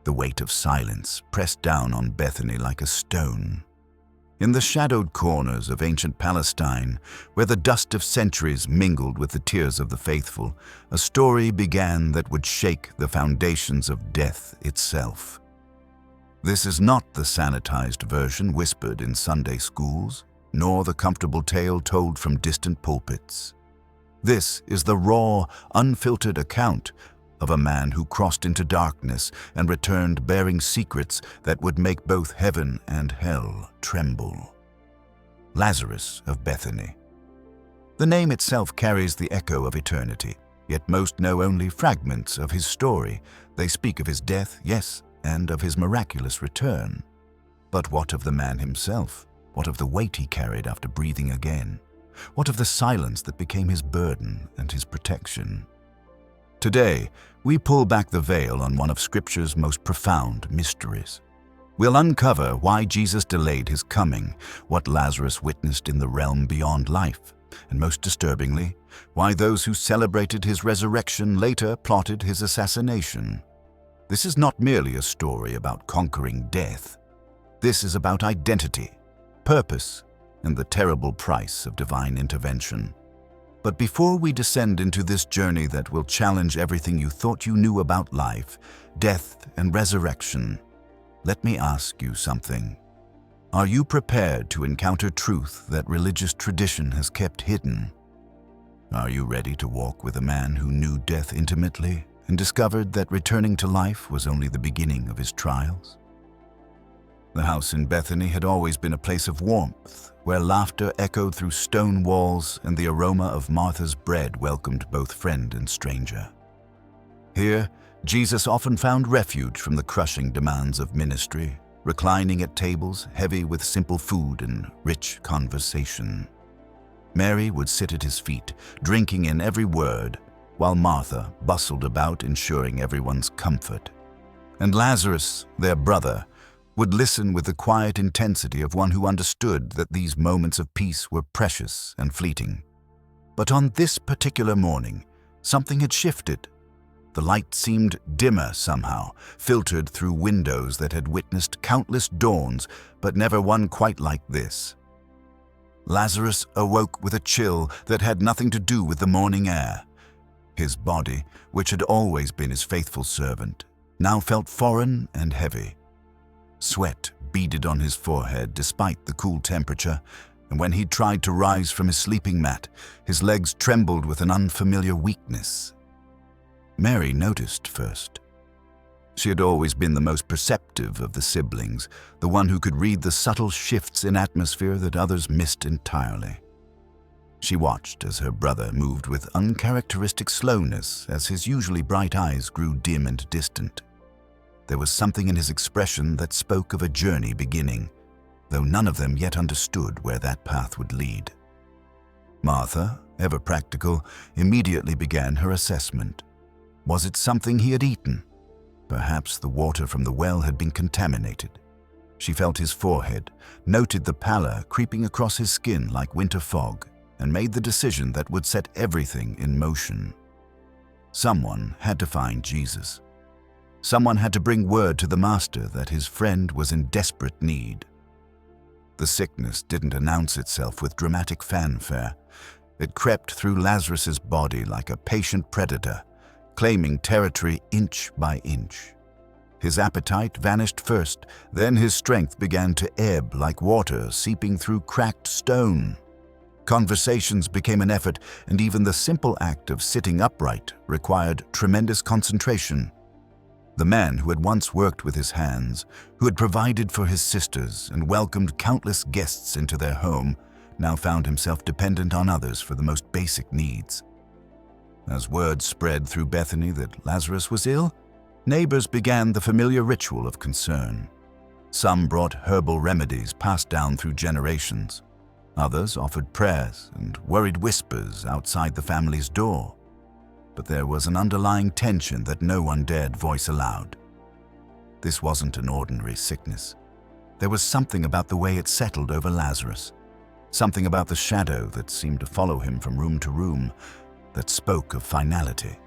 The weight of silence pressed down on Bethany like a stone. In the shadowed corners of ancient Palestine, where the dust of centuries mingled with the tears of the faithful, a story began that would shake the foundations of death itself. This is not the sanitized version whispered in Sunday schools, nor the comfortable tale told from distant pulpits. This is the raw, unfiltered account of a man who crossed into darkness and returned bearing secrets that would make both heaven and hell tremble. Lazarus of Bethany. The name itself carries the echo of eternity, yet most know only fragments of his story. They speak of his death, yes, and of his miraculous return. But what of the man himself? What of the weight he carried after breathing again? What of the silence that became his burden and his protection? Today, we pull back the veil on one of Scripture's most profound mysteries. We'll uncover why Jesus delayed his coming, what Lazarus witnessed in the realm beyond life, and most disturbingly, why those who celebrated his resurrection later plotted his assassination. This is not merely a story about conquering death. This is about identity, purpose, and the terrible price of divine intervention. But before we descend into this journey that will challenge everything you thought you knew about life, death, and resurrection, let me ask you something. Are you prepared to encounter truth that religious tradition has kept hidden? Are you ready to walk with a man who knew death intimately and discovered that returning to life was only the beginning of his trials? The house in Bethany had always been a place of warmth, where laughter echoed through stone walls and the aroma of Martha's bread welcomed both friend and stranger. Here, Jesus often found refuge from the crushing demands of ministry, reclining at tables heavy with simple food and rich conversation. Mary would sit at his feet, drinking in every word, while Martha bustled about ensuring everyone's comfort. And Lazarus, their brother, would listen with the quiet intensity of one who understood that these moments of peace were precious and fleeting. But on this particular morning, something had shifted. The light seemed dimmer somehow, filtered through windows that had witnessed countless dawns, but never one quite like this. Lazarus awoke with a chill that had nothing to do with the morning air. His body, which had always been his faithful servant, now felt foreign and heavy. Sweat beaded on his forehead despite the cool temperature, and when he tried to rise from his sleeping mat, his legs trembled with an unfamiliar weakness. Mary noticed first. She had always been the most perceptive of the siblings, the one who could read the subtle shifts in atmosphere that others missed entirely. She watched as her brother moved with uncharacteristic slowness as his usually bright eyes grew dim and distant. There was something in his expression that spoke of a journey beginning, though none of them yet understood where that path would lead. Martha, ever practical, immediately began her assessment. Was it something he had eaten? Perhaps the water from the well had been contaminated. She felt his forehead, noted the pallor creeping across his skin like winter fog, and made the decision that would set everything in motion. Someone had to find Jesus. Someone had to bring word to the master that his friend was in desperate need. The sickness didn't announce itself with dramatic fanfare. It crept through Lazarus's body like a patient predator, claiming territory inch by inch. His appetite vanished first, then his strength began to ebb like water seeping through cracked stone. Conversations became an effort, and even the simple act of sitting upright required tremendous concentration. The man who had once worked with his hands, who had provided for his sisters and welcomed countless guests into their home, now found himself dependent on others for the most basic needs. As word spread through Bethany that Lazarus was ill, neighbors began the familiar ritual of concern. Some brought herbal remedies passed down through generations. Others offered prayers and worried whispers outside the family's door. But there was an underlying tension that no one dared voice aloud. This wasn't an ordinary sickness. There was something about the way it settled over Lazarus, something about the shadow that seemed to follow him from room to room, that spoke of finality.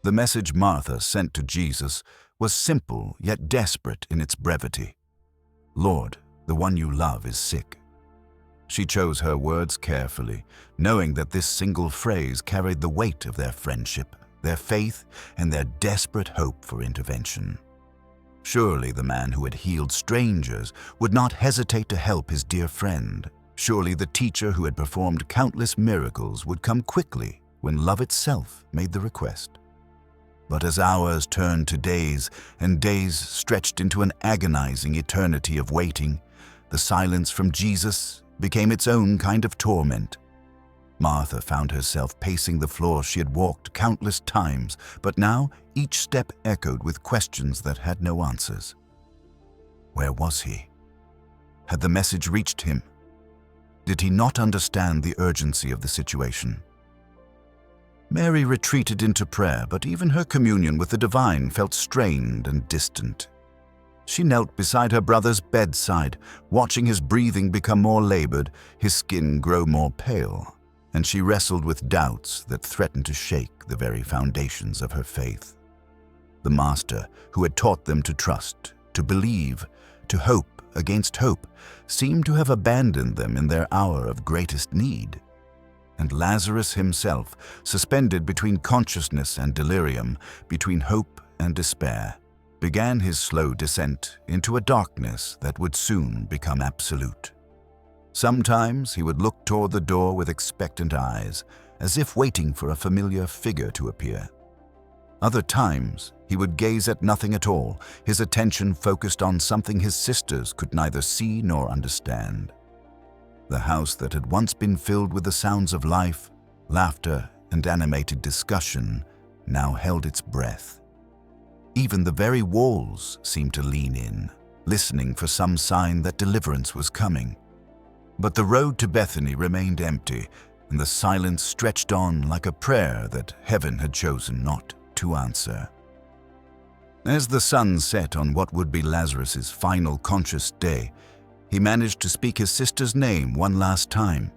The message Martha sent to Jesus was simple yet desperate in its brevity. "Lord, the one you love is sick." She chose her words carefully, knowing that this single phrase carried the weight of their friendship, their faith, and their desperate hope for intervention. Surely the man who had healed strangers would not hesitate to help his dear friend. Surely the teacher who had performed countless miracles would come quickly when love itself made the request. But as hours turned to days and days stretched into an agonizing eternity of waiting, the silence from Jesus became its own kind of torment. Martha found herself pacing the floor she had walked countless times, but now each step echoed with questions that had no answers. Where was he? Had the message reached him? Did he not understand the urgency of the situation? Mary retreated into prayer, but even her communion with the divine felt strained and distant. She knelt beside her brother's bedside, watching his breathing become more labored, his skin grow more pale, and she wrestled with doubts that threatened to shake the very foundations of her faith. The Master, who had taught them to trust, to believe, to hope against hope, seemed to have abandoned them in their hour of greatest need. And Lazarus himself, suspended between consciousness and delirium, between hope and despair, began his slow descent into a darkness that would soon become absolute. Sometimes he would look toward the door with expectant eyes, as if waiting for a familiar figure to appear. Other times, he would gaze at nothing at all, his attention focused on something his sisters could neither see nor understand. The house that had once been filled with the sounds of life, laughter, and animated discussion now held its breath. Even the very walls seemed to lean in, listening for some sign that deliverance was coming. But the road to Bethany remained empty, and the silence stretched on like a prayer that heaven had chosen not to answer. As the sun set on what would be Lazarus's final conscious day, he managed to speak his sister's name one last time.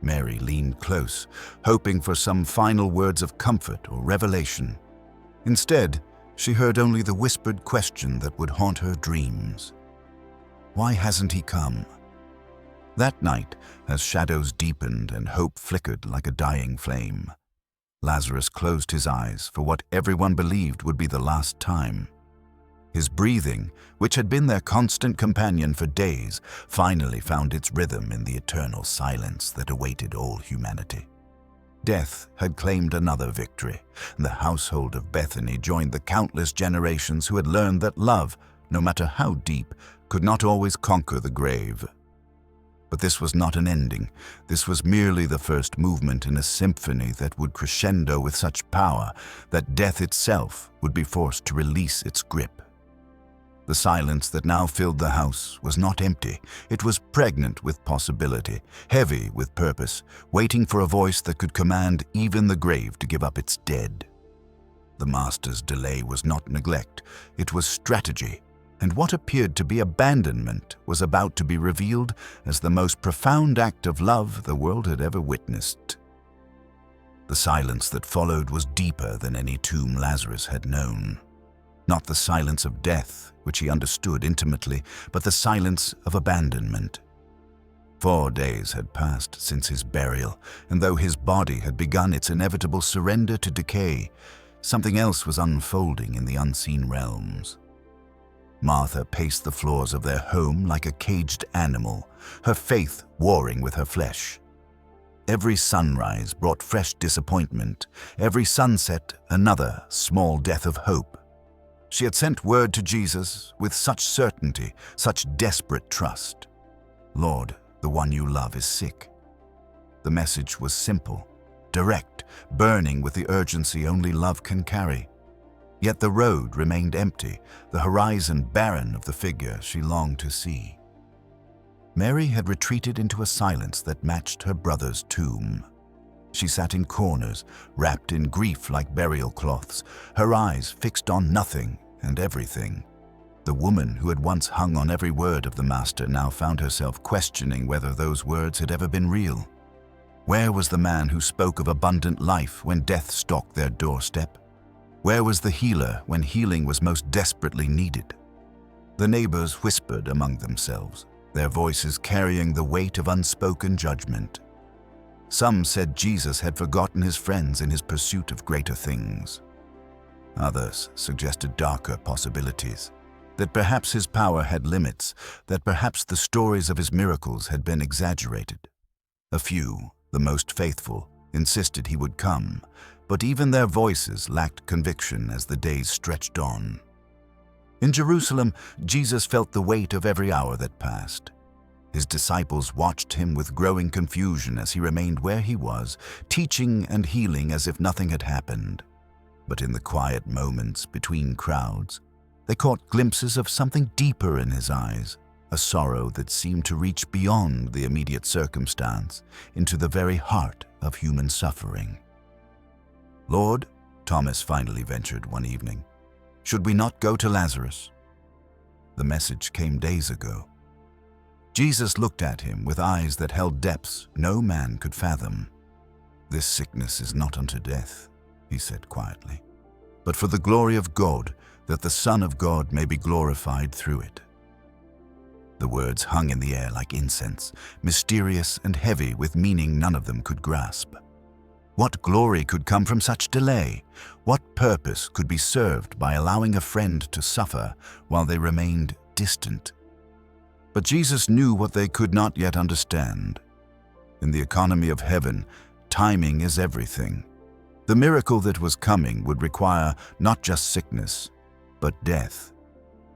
Mary leaned close, hoping for some final words of comfort or revelation. Instead, she heard only the whispered question that would haunt her dreams. Why hasn't he come? That night, as shadows deepened and hope flickered like a dying flame, Lazarus closed his eyes for what everyone believed would be the last time. His breathing, which had been their constant companion for days, finally found its rhythm in the eternal silence that awaited all humanity. Death had claimed another victory, and the household of Bethany joined the countless generations who had learned that love, no matter how deep, could not always conquer the grave. But this was not an ending. This was merely the first movement in a symphony that would crescendo with such power that death itself would be forced to release its grip. The silence that now filled the house was not empty. It was pregnant with possibility, heavy with purpose, waiting for a voice that could command even the grave to give up its dead. The Master's delay was not neglect, it was strategy, and what appeared to be abandonment was about to be revealed as the most profound act of love the world had ever witnessed. The silence that followed was deeper than any tomb Lazarus had known. Not the silence of death, which he understood intimately, but the silence of abandonment. 4 days had passed since his burial, and though his body had begun its inevitable surrender to decay, something else was unfolding in the unseen realms. Martha paced the floors of their home like a caged animal, her faith warring with her flesh. Every sunrise brought fresh disappointment, every sunset another small death of hope. She had sent word to Jesus with such certainty, such desperate trust. Lord, the one you love is sick. The message was simple, direct, burning with the urgency only love can carry. Yet the road remained empty, the horizon barren of the figure she longed to see. Mary had retreated into a silence that matched her brother's tomb. She sat in corners, wrapped in grief like burial cloths, her eyes fixed on nothing and everything. The woman who had once hung on every word of the Master now found herself questioning whether those words had ever been real. Where was the man who spoke of abundant life when death stalked their doorstep? Where was the healer when healing was most desperately needed? The neighbors whispered among themselves, their voices carrying the weight of unspoken judgment. Some said Jesus had forgotten his friends in his pursuit of greater things. Others suggested darker possibilities, that perhaps his power had limits, that perhaps the stories of his miracles had been exaggerated. A few, the most faithful, insisted he would come, but even their voices lacked conviction as the days stretched on. In Jerusalem, Jesus felt the weight of every hour that passed. His disciples watched him with growing confusion as he remained where he was, teaching and healing as if nothing had happened. But in the quiet moments between crowds, they caught glimpses of something deeper in his eyes, a sorrow that seemed to reach beyond the immediate circumstance into the very heart of human suffering. "Lord," Thomas finally ventured one evening, "should we not go to Lazarus?" The message came days ago. Jesus looked at him with eyes that held depths no man could fathom. "This sickness is not unto death," he said quietly, "but for the glory of God, that the Son of God may be glorified through it." The words hung in the air like incense, mysterious and heavy with meaning none of them could grasp. What glory could come from such delay? What purpose could be served by allowing a friend to suffer while they remained distant? But Jesus knew what they could not yet understand. In the economy of heaven, timing is everything. The miracle that was coming would require not just sickness, but death.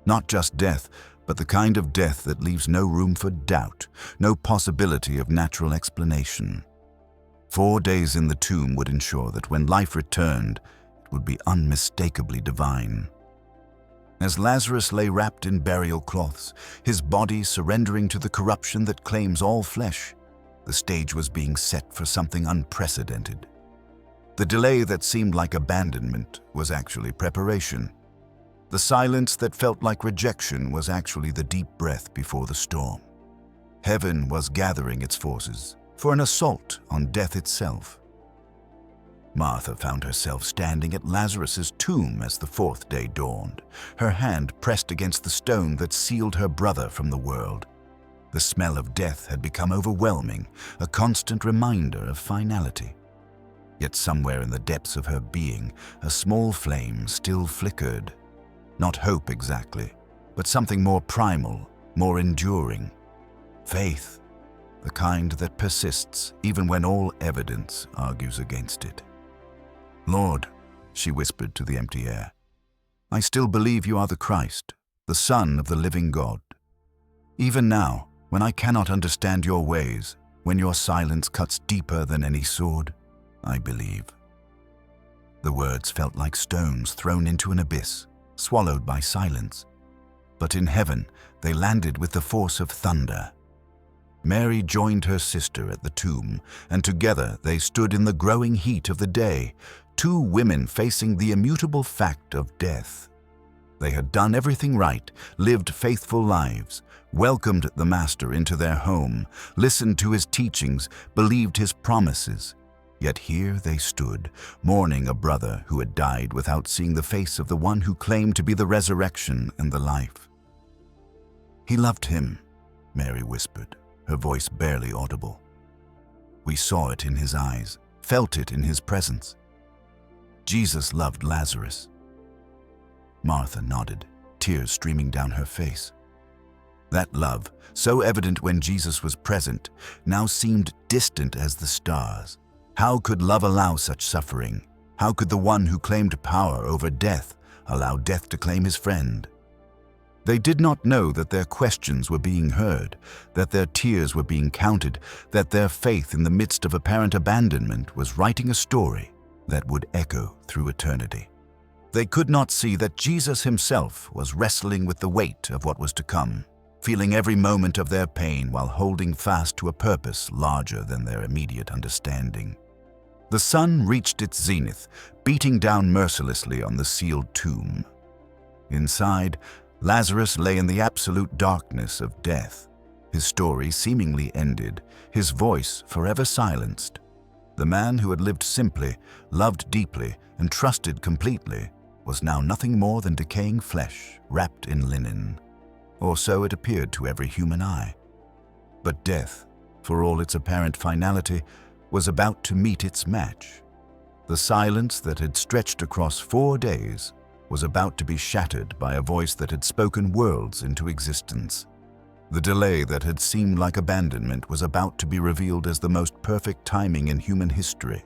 Not just death, but the kind of death that leaves no room for doubt, no possibility of natural explanation. 4 days in the tomb would ensure that when life returned, it would be unmistakably divine. As Lazarus lay wrapped in burial cloths, his body surrendering to the corruption that claims all flesh, the stage was being set for something unprecedented. The delay that seemed like abandonment was actually preparation. The silence that felt like rejection was actually the deep breath before the storm. Heaven was gathering its forces for an assault on death itself. Martha found herself standing at Lazarus's tomb as the 4th day dawned, her hand pressed against the stone that sealed her brother from the world. The smell of death had become overwhelming, a constant reminder of finality. Yet somewhere in the depths of her being, a small flame still flickered. Not hope exactly, but something more primal, more enduring. Faith, the kind that persists even when all evidence argues against it. "Lord," she whispered to the empty air, "I still believe you are the Christ, the Son of the living God. Even now, when I cannot understand your ways, when your silence cuts deeper than any sword, I believe." The words felt like stones thrown into an abyss, swallowed by silence. But in heaven, they landed with the force of thunder. Mary joined her sister at the tomb, and together they stood in the growing heat of the day, 2 women facing the immutable fact of death. They had done everything right, lived faithful lives, welcomed the Master into their home, listened to his teachings, believed his promises. Yet here they stood, mourning a brother who had died without seeing the face of the one who claimed to be the resurrection and the life. "He loved him," Mary whispered, her voice barely audible. "We saw it in his eyes, felt it in his presence. Jesus loved Lazarus." Martha nodded, tears streaming down her face. That love, so evident when Jesus was present, now seemed distant as the stars. How could love allow such suffering? How could the one who claimed power over death allow death to claim his friend? They did not know that their questions were being heard, that their tears were being counted, that their faith in the midst of apparent abandonment was writing a story that would echo through eternity. They could not see that Jesus himself was wrestling with the weight of what was to come, feeling every moment of their pain while holding fast to a purpose larger than their immediate understanding. The sun reached its zenith, beating down mercilessly on the sealed tomb. Inside, Lazarus lay in the absolute darkness of death, his story seemingly ended, his voice forever silenced. The man who had lived simply, loved deeply, and trusted completely was now nothing more than decaying flesh wrapped in linen, or so it appeared to every human eye. But death, for all its apparent finality, was about to meet its match. The silence that had stretched across 4 days was about to be shattered by a voice that had spoken worlds into existence. The delay that had seemed like abandonment was about to be revealed as the most perfect timing in human history.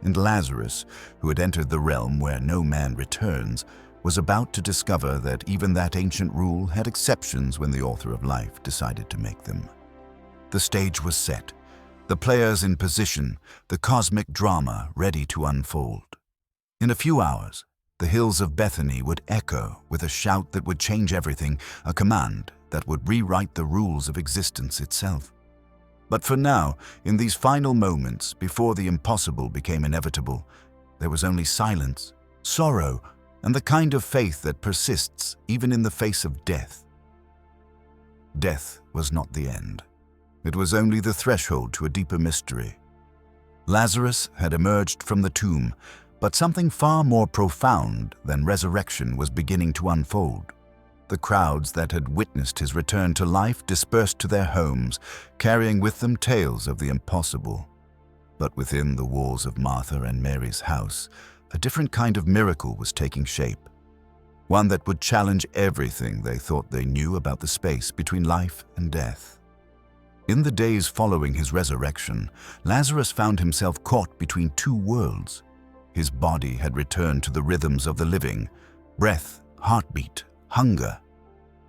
And Lazarus, who had entered the realm where no man returns, was about to discover that even that ancient rule had exceptions when the author of life decided to make them. The stage was set, the players in position, the cosmic drama ready to unfold. In a few hours, the hills of Bethany would echo with a shout that would change everything, a command that would rewrite the rules of existence itself. But for now, in these final moments before the impossible became inevitable, there was only silence, sorrow, and the kind of faith that persists even in the face of death. Death was not the end. It was only the threshold to a deeper mystery. Lazarus had emerged from the tomb, but something far more profound than resurrection was beginning to unfold. The crowds that had witnessed his return to life dispersed to their homes, carrying with them tales of the impossible. But within the walls of Martha and Mary's house, a different kind of miracle was taking shape. One that would challenge everything they thought they knew about the space between life and death. In the days following his resurrection, Lazarus found himself caught between 2 worlds. His body had returned to the rhythms of the living, breath, heartbeat, hunger.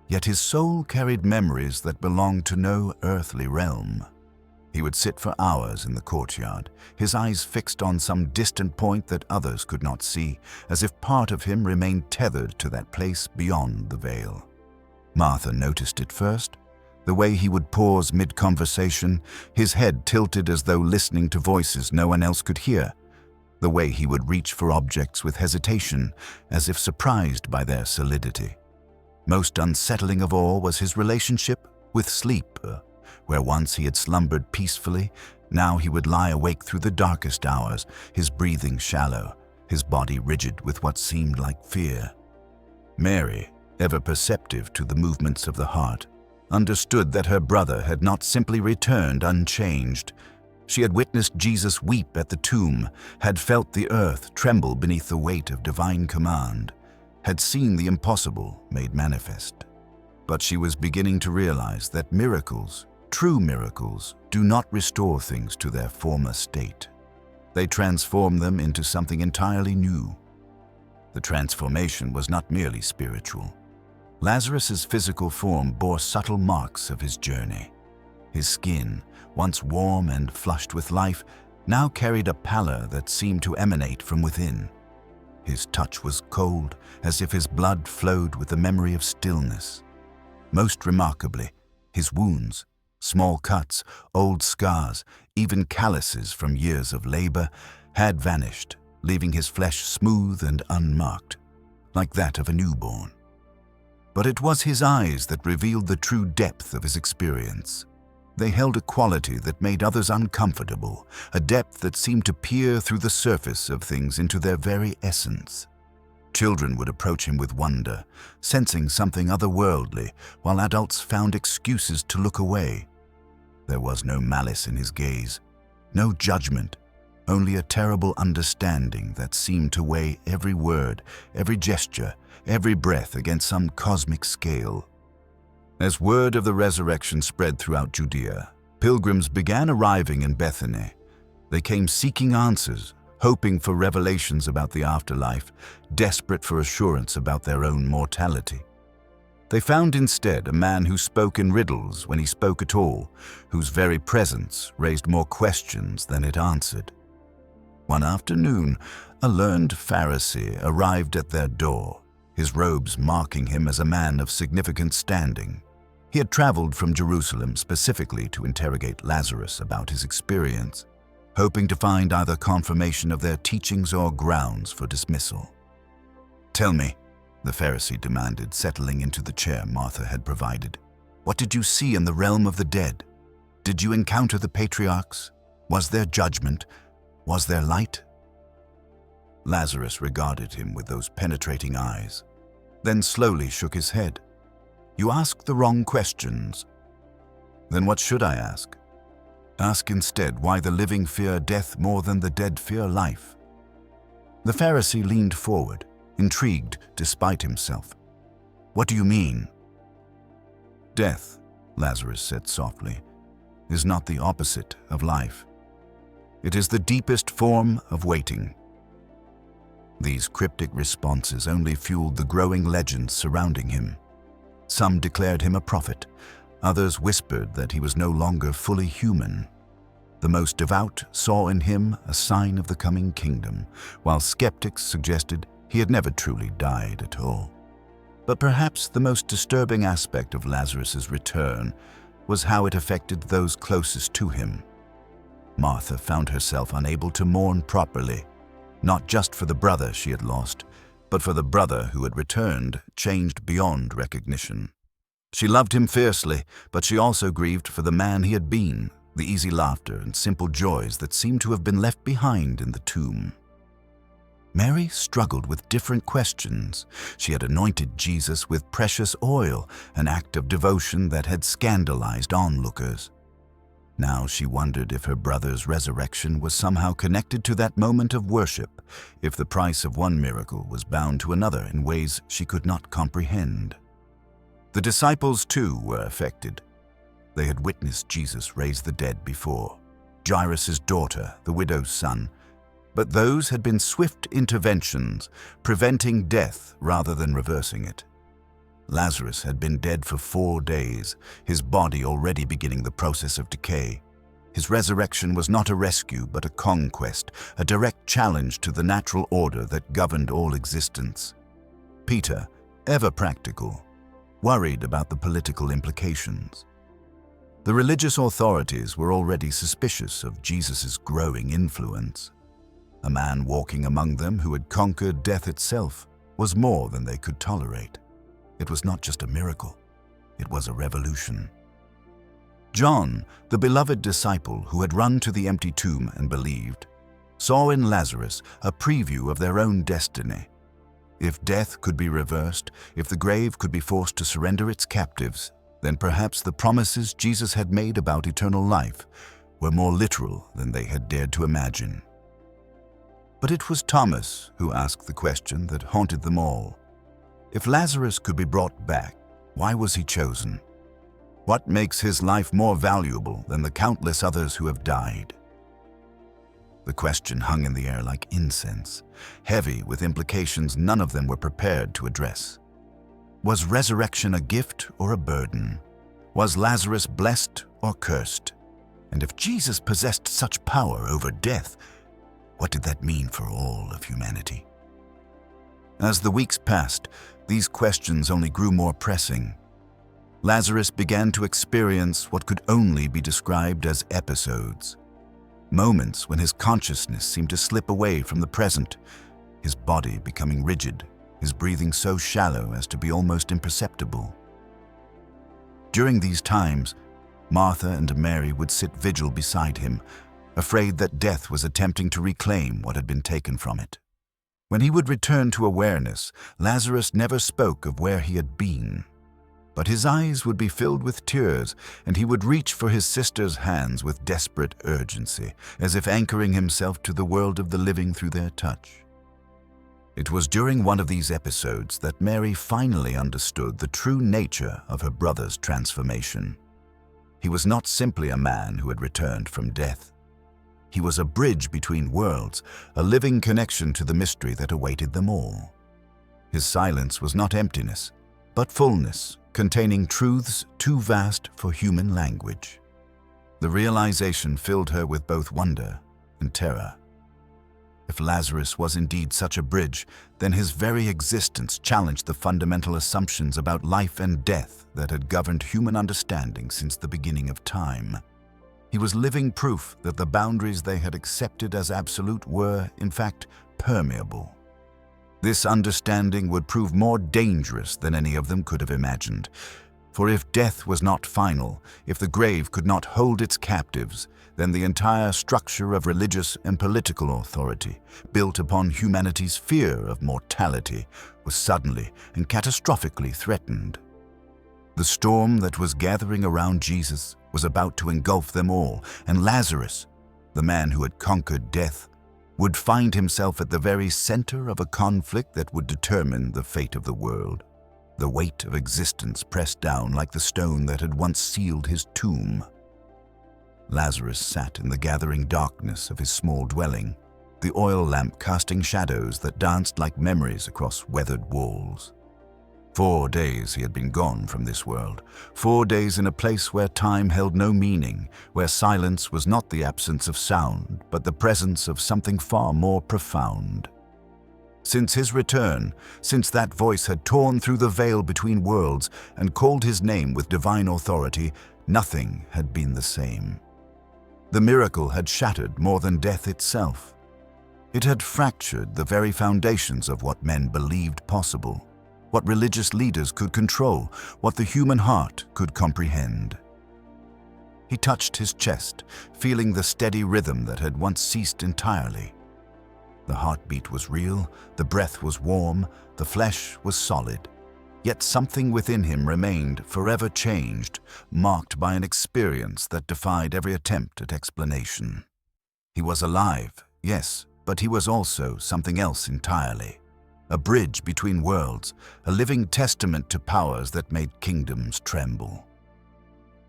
Yet his soul carried memories that belonged to no earthly realm. He would sit for hours in the courtyard, his eyes fixed on some distant point that others could not see, as if part of him remained tethered to that place beyond the veil. Martha noticed it first. The way he would pause mid-conversation, his head tilted as though listening to voices no one else could hear. The way he would reach for objects with hesitation, as if surprised by their solidity. Most unsettling of all was his relationship with sleep, where once he had slumbered peacefully, now he would lie awake through the darkest hours, his breathing shallow, his body rigid with what seemed like fear. Mary, ever perceptive to the movements of the heart, understood that her brother had not simply returned unchanged. She had witnessed Jesus weep at the tomb, had felt the earth tremble beneath the weight of divine command, had seen the impossible made manifest. But she was beginning to realize that miracles, true miracles, do not restore things to their former state. They transform them into something entirely new. The transformation was not merely spiritual. Lazarus's physical form bore subtle marks of his journey. His skin, once warm and flushed with life, now carried a pallor that seemed to emanate from within. His touch was cold, as if his blood flowed with the memory of stillness. Most remarkably, his wounds, small cuts, old scars, even calluses from years of labor, had vanished, leaving his flesh smooth and unmarked, like that of a newborn. But it was his eyes that revealed the true depth of his experience. They held a quality that made others uncomfortable, a depth that seemed to peer through the surface of things into their very essence. Children would approach him with wonder, sensing something otherworldly, while adults found excuses to look away. There was no malice in his gaze, no judgment, only a terrible understanding that seemed to weigh every word, every gesture, every breath against some cosmic scale. As word of the resurrection spread throughout Judea, pilgrims began arriving in Bethany. They came seeking answers, hoping for revelations about the afterlife, desperate for assurance about their own mortality. They found instead a man who spoke in riddles when he spoke at all, whose very presence raised more questions than it answered. One afternoon, a learned Pharisee arrived at their door, his robes marking him as a man of significant standing. He had traveled from Jerusalem specifically to interrogate Lazarus about his experience, hoping to find either confirmation of their teachings or grounds for dismissal. "Tell me," the Pharisee demanded, settling into the chair Martha had provided. "What did you see in the realm of the dead? Did you encounter the patriarchs? Was there judgment? Was there light?" Lazarus regarded him with those penetrating eyes, then slowly shook his head. "You ask the wrong questions." "Then what should I ask?" "Ask instead why the living fear death more than the dead fear life." The Pharisee leaned forward, intrigued despite himself. "What do you mean?" "Death," Lazarus said softly, "is not the opposite of life. It is the deepest form of waiting." These cryptic responses only fueled the growing legends surrounding him. Some declared him a prophet, others whispered that he was no longer fully human. The most devout saw in him a sign of the coming kingdom, while skeptics suggested he had never truly died at all. But perhaps the most disturbing aspect of Lazarus's return was how it affected those closest to him. Martha found herself unable to mourn properly, not just for the brother she had lost, but for the brother who had returned, changed beyond recognition. She loved him fiercely, but she also grieved for the man he had been, the easy laughter and simple joys that seemed to have been left behind in the tomb. Mary struggled with different questions. She had anointed Jesus with precious oil, an act of devotion that had scandalized onlookers. Now she wondered if her brother's resurrection was somehow connected to that moment of worship, if the price of one miracle was bound to another in ways she could not comprehend. The disciples, too, were affected. They had witnessed Jesus raise the dead before, Jairus' daughter, the widow's son, but those had been swift interventions, preventing death rather than reversing it. Lazarus had been dead for 4 days, his body already beginning the process of decay. His resurrection was not a rescue but a conquest, a direct challenge to the natural order that governed all existence. Peter, ever practical, worried about the political implications. The religious authorities were already suspicious of Jesus' growing influence. A man walking among them who had conquered death itself was more than they could tolerate. It was not just a miracle, it was a revolution. John, the beloved disciple who had run to the empty tomb and believed, saw in Lazarus a preview of their own destiny. If death could be reversed, if the grave could be forced to surrender its captives, then perhaps the promises Jesus had made about eternal life were more literal than they had dared to imagine. But it was Thomas who asked the question that haunted them all. If Lazarus could be brought back, why was he chosen? What makes his life more valuable than the countless others who have died? The question hung in the air like incense, heavy with implications none of them were prepared to address. Was resurrection a gift or a burden? Was Lazarus blessed or cursed? And if Jesus possessed such power over death, what did that mean for all of humanity? As the weeks passed, these questions only grew more pressing. Lazarus began to experience what could only be described as episodes. Moments when his consciousness seemed to slip away from the present, his body becoming rigid, his breathing so shallow as to be almost imperceptible. During these times, Martha and Mary would sit vigil beside him, afraid that death was attempting to reclaim what had been taken from it. When he would return to awareness, Lazarus never spoke of where he had been. But his eyes would be filled with tears, and he would reach for his sister's hands with desperate urgency, as if anchoring himself to the world of the living through their touch. It was during one of these episodes that Mary finally understood the true nature of her brother's transformation. He was not simply a man who had returned from death. He was a bridge between worlds, a living connection to the mystery that awaited them all. His silence was not emptiness, but fullness, containing truths too vast for human language. The realization filled her with both wonder and terror. If Lazarus was indeed such a bridge, then his very existence challenged the fundamental assumptions about life and death that had governed human understanding since the beginning of time. He was living proof that the boundaries they had accepted as absolute were, in fact, permeable. This understanding would prove more dangerous than any of them could have imagined, For if death was not final, if the grave could not hold its captives, then the entire structure of religious and political authority, built upon humanity's fear of mortality, was suddenly and catastrophically threatened. The storm that was gathering around Jesus was about to engulf them all, and Lazarus, the man who had conquered death, would find himself at the very center of a conflict that would determine the fate of the world. The weight of existence pressed down like the stone that had once sealed his tomb. Lazarus sat in the gathering darkness of his small dwelling, the oil lamp casting shadows that danced like memories across weathered walls. 4 days he had been gone from this world, 4 days in a place where time held no meaning, where silence was not the absence of sound, but the presence of something far more profound. Since his return, since that voice had torn through the veil between worlds and called his name with divine authority, nothing had been the same. The miracle had shattered more than death itself. It had fractured the very foundations of what men believed possible, what religious leaders could control, what the human heart could comprehend. He touched his chest, feeling the steady rhythm that had once ceased entirely. The heartbeat was real, the breath was warm, the flesh was solid. Yet something within him remained forever changed, marked by an experience that defied every attempt at explanation. He was alive, yes, but he was also something else entirely. A bridge between worlds, a living testament to powers that made kingdoms tremble.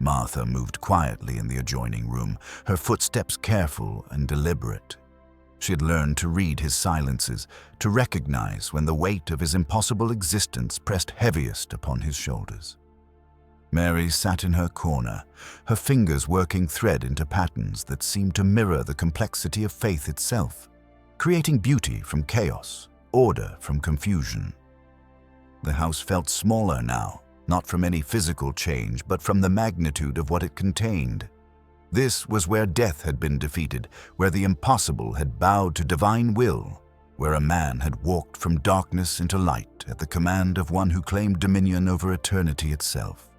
Martha moved quietly in the adjoining room, her footsteps careful and deliberate. She had learned to read his silences, to recognize when the weight of his impossible existence pressed heaviest upon his shoulders. Mary sat in her corner, her fingers working thread into patterns that seemed to mirror the complexity of faith itself, creating beauty from chaos, order from confusion. The house felt smaller now, not from any physical change, but from the magnitude of what it contained. This was where death had been defeated, where the impossible had bowed to divine will, where a man had walked from darkness into light at the command of one who claimed dominion over eternity itself.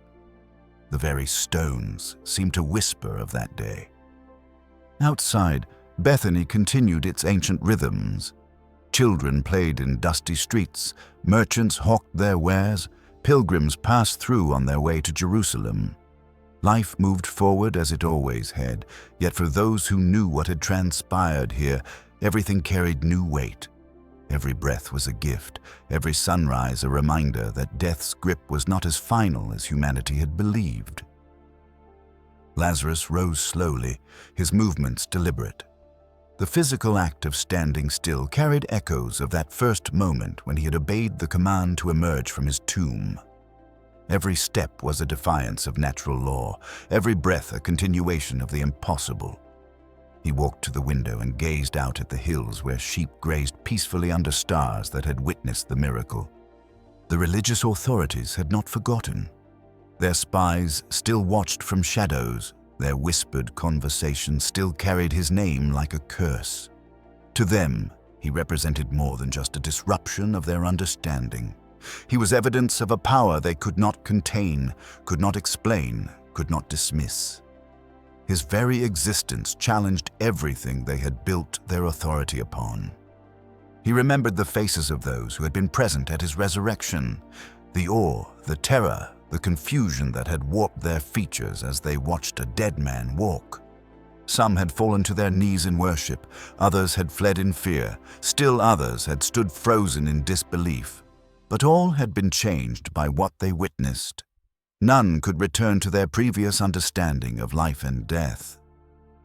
The very stones seemed to whisper of that day. Outside, Bethany continued its ancient rhythms. Children played in dusty streets, merchants hawked their wares, pilgrims passed through on their way to Jerusalem. Life moved forward as it always had, yet for those who knew what had transpired here, everything carried new weight. Every breath was a gift, every sunrise a reminder that death's grip was not as final as humanity had believed. Lazarus rose slowly, his movements deliberate. The physical act of standing still carried echoes of that first moment when he had obeyed the command to emerge from his tomb. Every step was a defiance of natural law, every breath a continuation of the impossible. He walked to the window and gazed out at the hills where sheep grazed peacefully under stars that had witnessed the miracle. The religious authorities had not forgotten. Their spies still watched from shadows, their whispered conversation still carried his name like a curse. To them, he represented more than just a disruption of their understanding. He was evidence of a power they could not contain, could not explain, could not dismiss. His very existence challenged everything they had built their authority upon. He remembered the faces of those who had been present at his resurrection, the awe, the terror, the confusion that had warped their features as they watched a dead man walk. Some had fallen to their knees in worship, others had fled in fear, still others had stood frozen in disbelief. But all had been changed by what they witnessed. None could return to their previous understanding of life and death.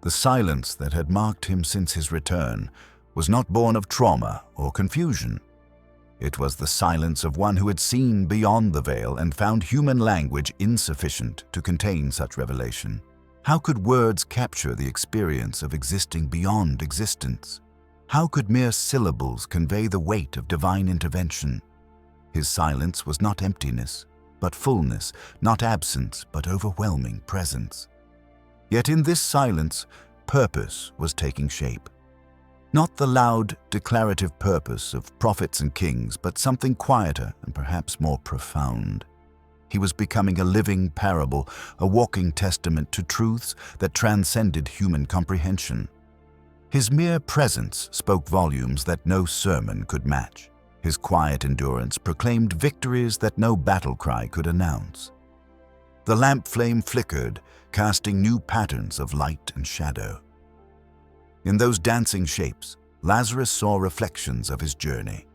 The silence that had marked him since his return was not born of trauma or confusion. It was the silence of one who had seen beyond the veil and found human language insufficient to contain such revelation. How could words capture the experience of existing beyond existence? How could mere syllables convey the weight of divine intervention? His silence was not emptiness, but fullness, not absence, but overwhelming presence. Yet in this silence, purpose was taking shape. Not the loud, declarative purpose of prophets and kings, but something quieter and perhaps more profound. He was becoming a living parable, a walking testament to truths that transcended human comprehension. His mere presence spoke volumes that no sermon could match. His quiet endurance proclaimed victories that no battle cry could announce. The lamp flame flickered, casting new patterns of light and shadow. In those dancing shapes, Lazarus saw reflections of his journey.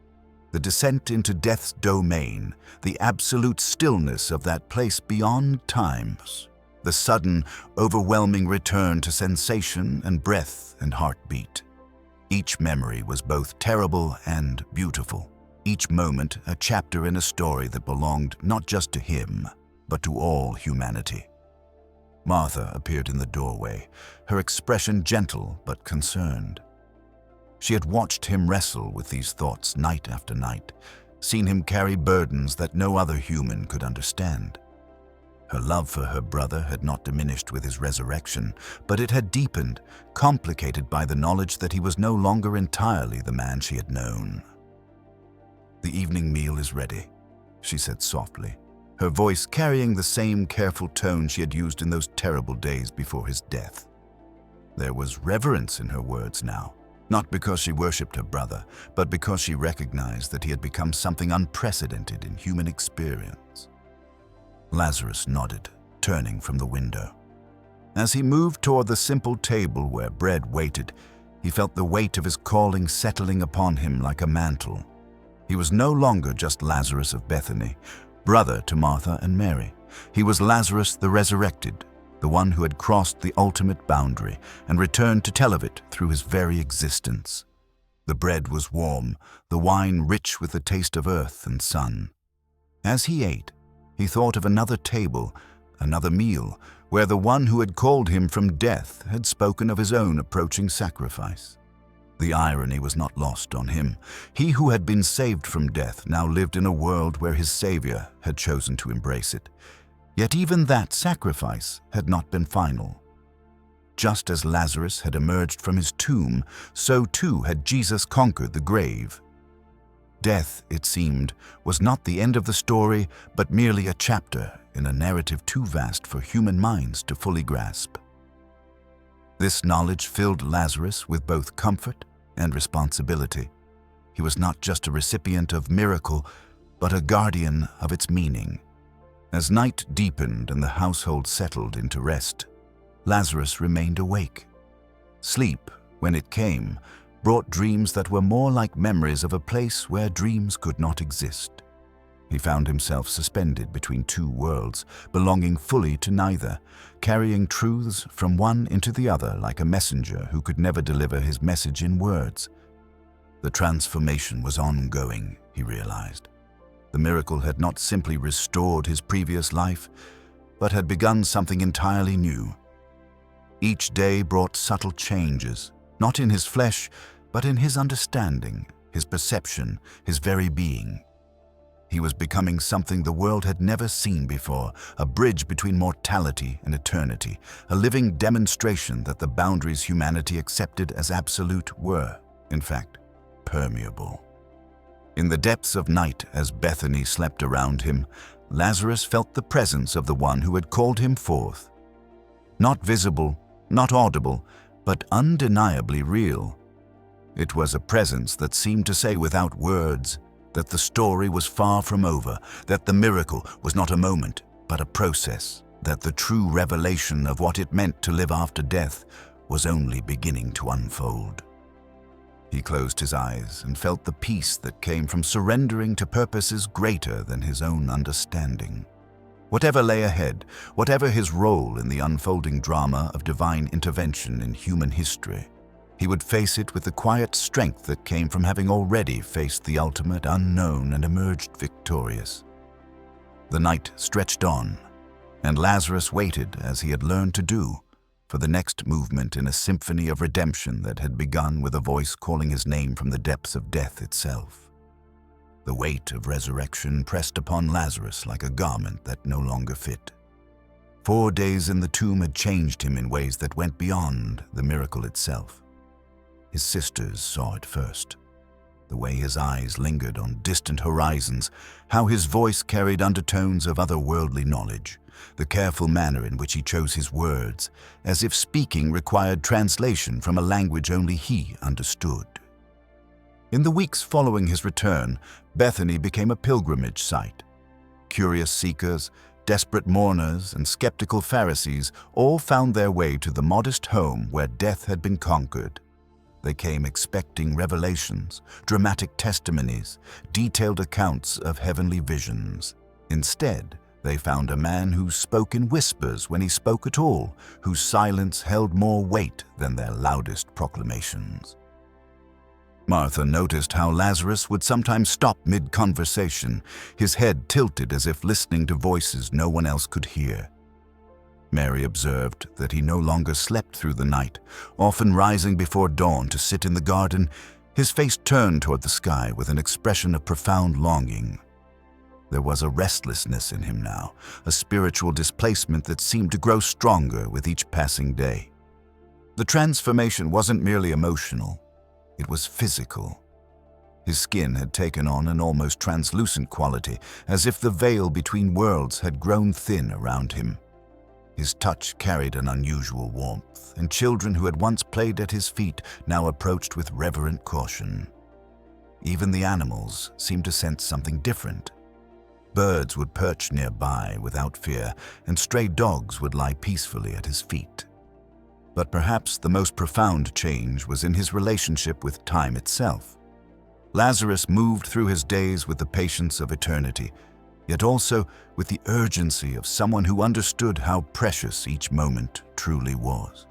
The descent into death's domain, the absolute stillness of that place beyond times, the sudden, overwhelming return to sensation and breath and heartbeat. Each memory was both terrible and beautiful, each moment a chapter in a story that belonged not just to him, but to all humanity. Martha appeared in the doorway, her expression gentle but concerned. She had watched him wrestle with these thoughts night after night, seen him carry burdens that no other human could understand. Her love for her brother had not diminished with his resurrection, but it had deepened, complicated by the knowledge that he was no longer entirely the man she had known. "The evening meal is ready," she said softly, her voice carrying the same careful tone she had used in those terrible days before his death. There was reverence in her words now, not because she worshipped her brother, but because she recognized that he had become something unprecedented in human experience. Lazarus nodded, turning from the window. As he moved toward the simple table where bread waited, he felt the weight of his calling settling upon him like a mantle. He was no longer just Lazarus of Bethany, brother to Martha and Mary. He was Lazarus the resurrected, the one who had crossed the ultimate boundary and returned to tell of it through his very existence. The bread was warm, the wine rich with the taste of earth and sun. As he ate, he thought of another table, another meal, where the one who had called him from death had spoken of his own approaching sacrifice. The irony was not lost on him. He who had been saved from death now lived in a world where his Savior had chosen to embrace it. Yet even that sacrifice had not been final. Just as Lazarus had emerged from his tomb, so too had Jesus conquered the grave. Death, it seemed, was not the end of the story, but merely a chapter in a narrative too vast for human minds to fully grasp. This knowledge filled Lazarus with both comfort and responsibility. He was not just a recipient of miracle, but a guardian of its meaning. As night deepened and the household settled into rest, Lazarus remained awake. Sleep, when it came, brought dreams that were more like memories of a place where dreams could not exist. He found himself suspended between two worlds, belonging fully to neither, carrying truths from one into the other like a messenger who could never deliver his message in words. The transformation was ongoing, he realized. The miracle had not simply restored his previous life, but had begun something entirely new. Each day brought subtle changes, not in his flesh, but in his understanding, his perception, his very being. He was becoming something the world had never seen before, a bridge between mortality and eternity, a living demonstration that the boundaries humanity accepted as absolute were, in fact, permeable. In the depths of night, as Bethany slept around him, Lazarus felt the presence of the one who had called him forth. Not visible, not audible, but undeniably real. It was a presence that seemed to say without words that the story was far from over, that the miracle was not a moment, but a process, that the true revelation of what it meant to live after death was only beginning to unfold. He closed his eyes and felt the peace that came from surrendering to purposes greater than his own understanding. Whatever lay ahead, whatever his role in the unfolding drama of divine intervention in human history, he would face it with the quiet strength that came from having already faced the ultimate unknown and emerged victorious. The night stretched on, and Lazarus waited, as he had learned to do, for the next movement in a symphony of redemption that had begun with a voice calling his name from the depths of death itself. The weight of resurrection pressed upon Lazarus like a garment that no longer fit. 4 days in the tomb had changed him in ways that went beyond the miracle itself. His sisters saw it first. the way his eyes lingered on distant horizons, how his voice carried undertones of otherworldly knowledge, the careful manner in which he chose his words, as if speaking required translation from a language only he understood. In the weeks following his return, Bethany became a pilgrimage site. Curious seekers, desperate mourners, and skeptical Pharisees all found their way to the modest home where death had been conquered. They came expecting revelations, dramatic testimonies, detailed accounts of heavenly visions. Instead, they found a man who spoke in whispers when he spoke at all, whose silence held more weight than their loudest proclamations. Martha noticed how Lazarus would sometimes stop mid-conversation, his head tilted as if listening to voices no one else could hear. Mary observed that he no longer slept through the night, often rising before dawn to sit in the garden, his face turned toward the sky with an expression of profound longing. There was a restlessness in him now, a spiritual displacement that seemed to grow stronger with each passing day. The transformation wasn't merely emotional, it was physical. His skin had taken on an almost translucent quality, as if the veil between worlds had grown thin around him. His touch carried an unusual warmth, and children who had once played at his feet now approached with reverent caution. Even the animals seemed to sense something different. Birds would perch nearby without fear, and stray dogs would lie peacefully at his feet. But perhaps the most profound change was in his relationship with time itself. Lazarus moved through his days with the patience of eternity, yet also with the urgency of someone who understood how precious each moment truly was.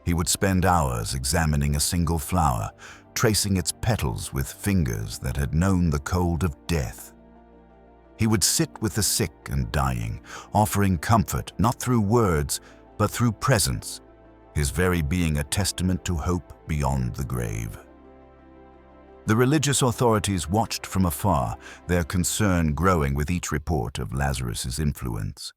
He would spend hours examining a single flower, tracing its petals with fingers that had known the cold of death. He would sit with the sick and dying, offering comfort not through words, but through presence, his very being a testament to hope beyond the grave. The religious authorities watched from afar, their concern growing with each report of Lazarus's influence.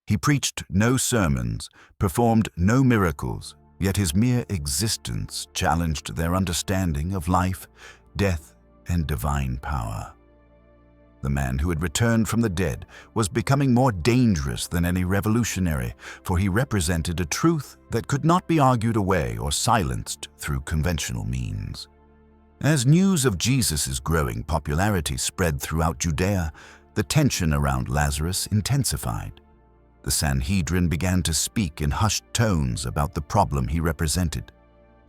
He preached no sermons, performed no miracles, yet his mere existence challenged their understanding of life, death, and divine power. The man who had returned from the dead was becoming more dangerous than any revolutionary, for he represented a truth that could not be argued away or silenced through conventional means. As news of Jesus' growing popularity spread throughout Judea, the tension around Lazarus intensified. The Sanhedrin began to speak in hushed tones about the problem he represented.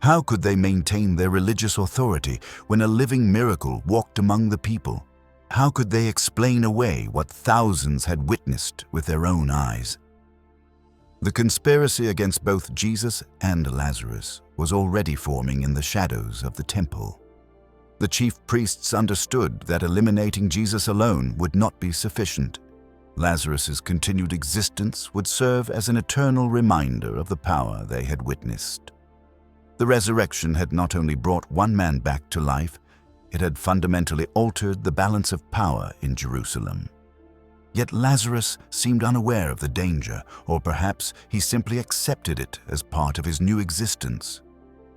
How could they maintain their religious authority when a living miracle walked among the people? How could they explain away what thousands had witnessed with their own eyes? The conspiracy against both Jesus and Lazarus was already forming in the shadows of the temple. The chief priests understood that eliminating Jesus alone would not be sufficient. Lazarus's continued existence would serve as an eternal reminder of the power they had witnessed. The resurrection had not only brought one man back to life, it had fundamentally altered the balance of power in Jerusalem. Yet Lazarus seemed unaware of the danger, or perhaps he simply accepted it as part of his new existence.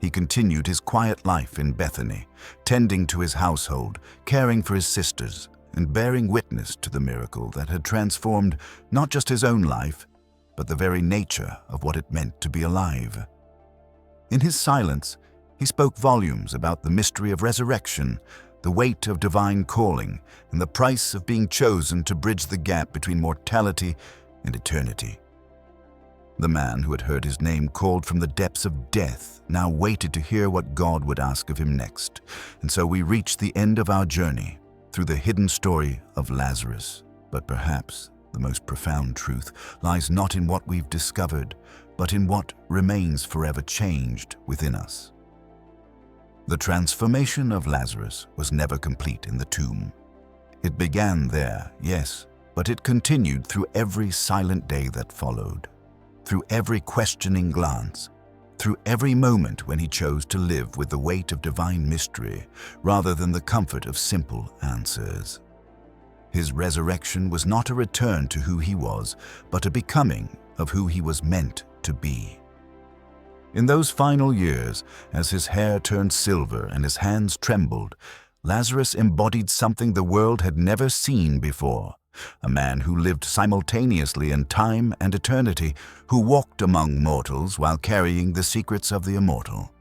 He continued his quiet life in Bethany, tending to his household, caring for his sisters, and bearing witness to the miracle that had transformed not just his own life, but the very nature of what it meant to be alive. In his silence, he spoke volumes about the mystery of resurrection, the weight of divine calling, and the price of being chosen to bridge the gap between mortality and eternity. The man who had heard his name called from the depths of death now waited to hear what God would ask of him next. And so we reached the end of our journey through the hidden story of Lazarus. But perhaps the most profound truth lies not in what we've discovered, but in what remains forever changed within us. The transformation of Lazarus was never complete in the tomb. It began there, yes, but it continued through every silent day that followed. Through every questioning glance, through every moment when he chose to live with the weight of divine mystery rather than the comfort of simple answers. His resurrection was not a return to who he was, but a becoming of who he was meant to be. In those final years, as his hair turned silver and his hands trembled, Lazarus embodied something the world had never seen before. A man who lived simultaneously in time and eternity, who walked among mortals while carrying the secrets of the immortal.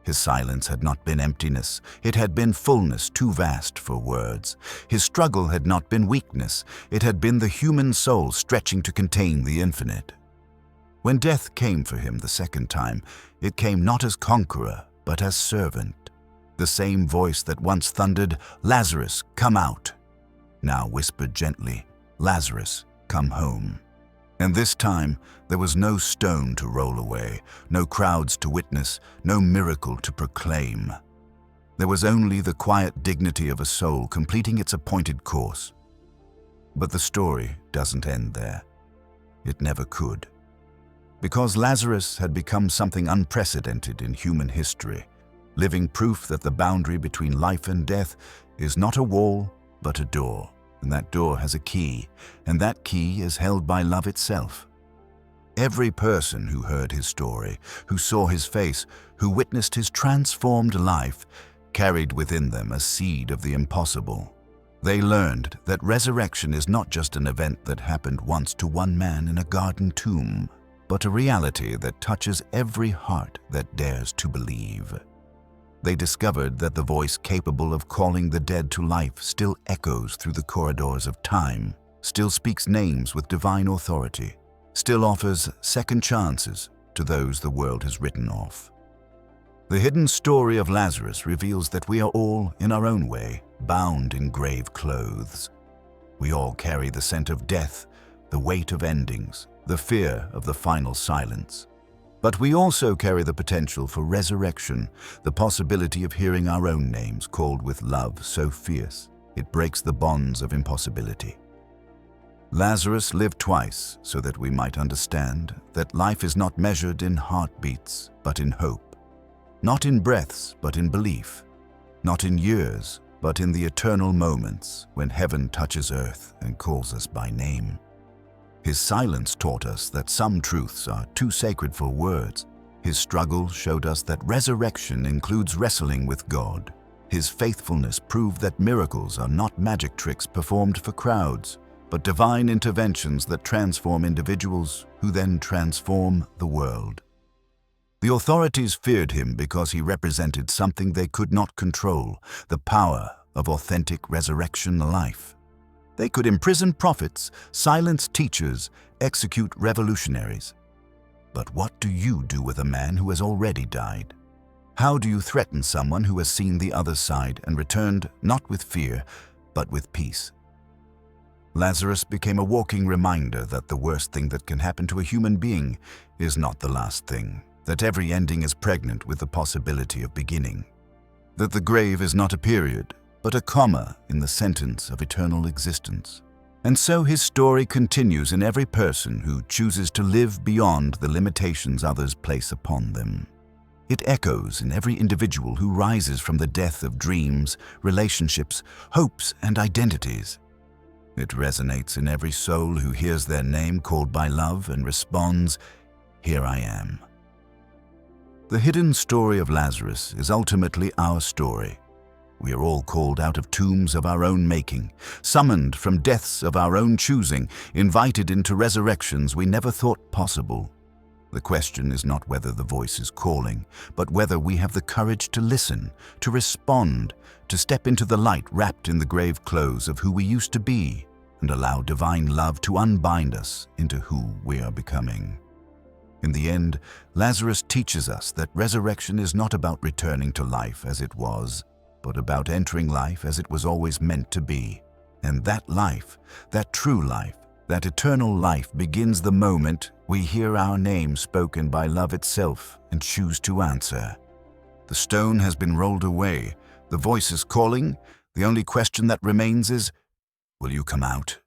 His silence had not been emptiness, it had been fullness too vast for words. His struggle had not been weakness, it had been the human soul stretching to contain the infinite. When death came for him the second time, it came not as conqueror, but as servant. The same voice that once thundered, "Lazarus, come out," now whispered gently, "Lazarus, come home." And this time, there was no stone to roll away, no crowds to witness, no miracle to proclaim. There was only the quiet dignity of a soul completing its appointed course. But the story doesn't end there. It never could. Because Lazarus had become something unprecedented in human history, living proof that the boundary between life and death is not a wall, but a door. And that door has a key, and that key is held by love itself. Every person who heard his story, who saw his face, who witnessed his transformed life, carried within them a seed of the impossible. They learned that resurrection is not just an event that happened once to one man in a garden tomb, but a reality that touches every heart that dares to believe. They discovered that the voice capable of calling the dead to life still echoes through the corridors of time, still speaks names with divine authority, still offers second chances to those the world has written off. The hidden story of Lazarus reveals that we are all, in our own way, bound in grave clothes. We all carry the scent of death, the weight of endings, the fear of the final silence. But we also carry the potential for resurrection, the possibility of hearing our own names called with love so fierce it breaks the bonds of impossibility. Lazarus lived twice so that we might understand that life is not measured in heartbeats, but in hope. Not in breaths, but in belief. Not in years, but in the eternal moments when heaven touches earth and calls us by name. His silence taught us that some truths are too sacred for words. His struggle showed us that resurrection includes wrestling with God. His faithfulness proved that miracles are not magic tricks performed for crowds, but divine interventions that transform individuals who then transform the world. The authorities feared him because he represented something they could not control, the power of authentic resurrection life. They could imprison prophets, silence teachers, execute revolutionaries. But what do you do with a man who has already died? How do you threaten someone who has seen the other side and returned not with fear, but with peace? Lazarus became a walking reminder that the worst thing that can happen to a human being is not the last thing, that every ending is pregnant with the possibility of beginning, that the grave is not a period, but a comma in the sentence of eternal existence. And so his story continues in every person who chooses to live beyond the limitations others place upon them. It echoes in every individual who rises from the death of dreams, relationships, hopes, and identities. It resonates in every soul who hears their name called by love and responds, "Here I am." The hidden story of Lazarus is ultimately our story. We are all called out of tombs of our own making, summoned from deaths of our own choosing, invited into resurrections we never thought possible. The question is not whether the voice is calling, but whether we have the courage to listen, to respond, to step into the light wrapped in the grave clothes of who we used to be, and allow divine love to unbind us into who we are becoming. In the end, Lazarus teaches us that resurrection is not about returning to life as it was, but about entering life as it was always meant to be. And that life, that true life, that eternal life begins the moment we hear our name spoken by love itself and choose to answer. The stone has been rolled away, the voice is calling, the only question that remains is, will you come out?